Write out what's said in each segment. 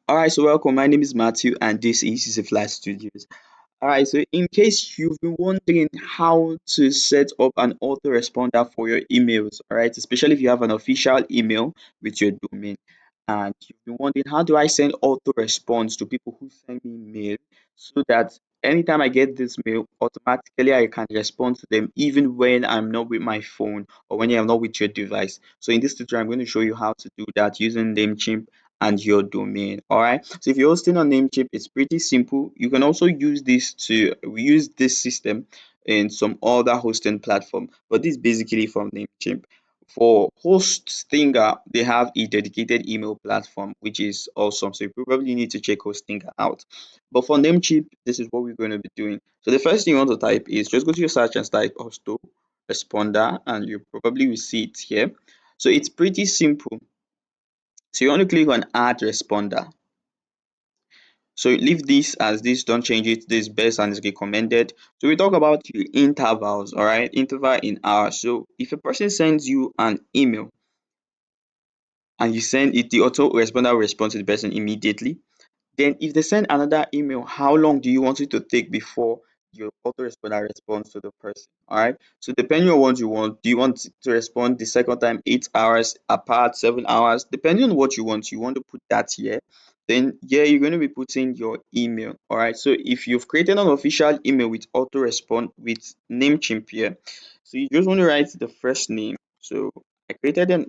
All right, so welcome. My name is Matthew, and this is Flash Studios. All right, so in case you've been wondering how to set up an autoresponder for your emails, all right, especially if you have an official email with your domain, and you've been wondering how do I send autorespons to people who send me mail so that anytime I get this mail, automatically I can respond to them even when I'm not with my phone or when I'm not with your device. So in this tutorial, I'm going to show you how to do that using Namecheap and your domain. All right, so if you're hosting on Namecheap, it's pretty simple. You can also use this system in some other hosting platform, but this is basically from Namecheap. For Hostinger, they have a dedicated email platform, which is awesome. So you probably need to check Hostinger out. But for Namecheap, this is what we're going to be doing. So the first thing you want to type is just go to your search and type Hosto Responder, and you probably will see it here. So it's pretty simple. So you want to click on Add Responder. So leave this as this, don't change it. This is best and is recommended. So we talk about your intervals, all right? Interval in hours. So if a person sends you an email and you send it, the autoresponder will respond to the person immediately. Then if they send another email, how long do you want it to take before your autoresponder responds to the person? All right. So depending on what you want, do you want to respond the second time 8 hours apart, 7 hours? Depending on what you want to put that here. Then yeah, you're going to be putting your email. All right. So if you've created an official email with autorespond with Namecheap here, so you just want to write the first name. So I created an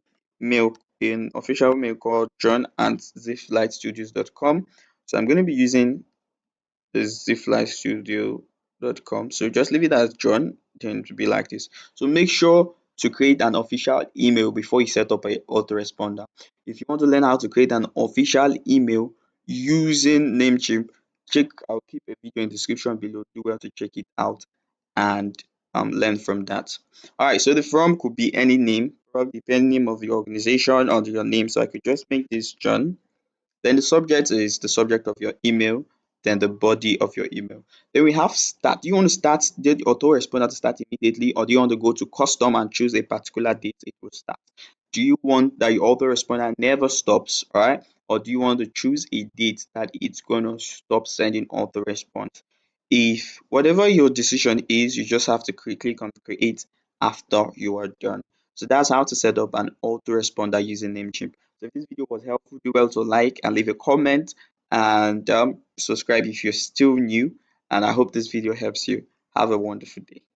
official mail called john@ziplightstudios.com. So I'm going to be using the ziplightstudio.com. So just leave it as John, then to be like this. So make sure to create an official email before you set up a autoresponder. If you want to learn how to create an official email using Namecheap, I'll keep a video in the description below. Do well to check it out and learn from that. All right, so the form could be any name, probably the name of the organization or your name. So I could just make this John, then the subject is the subject of your email, then the body of your email. Then we have start. Do you want to start the autoresponder to start immediately, or do you want to go to custom and choose a particular date it will start? Do you want that your autoresponder never stops, all right? Or do you want to choose a date that it's gonna stop sending autorespond? If whatever your decision is, you just have to click on create after you are done. So that's how to set up an autoresponder using Namecheap. So if this video was helpful, do well to like and leave a comment and subscribe if you're still new. And I hope this video helps you. Have a wonderful day.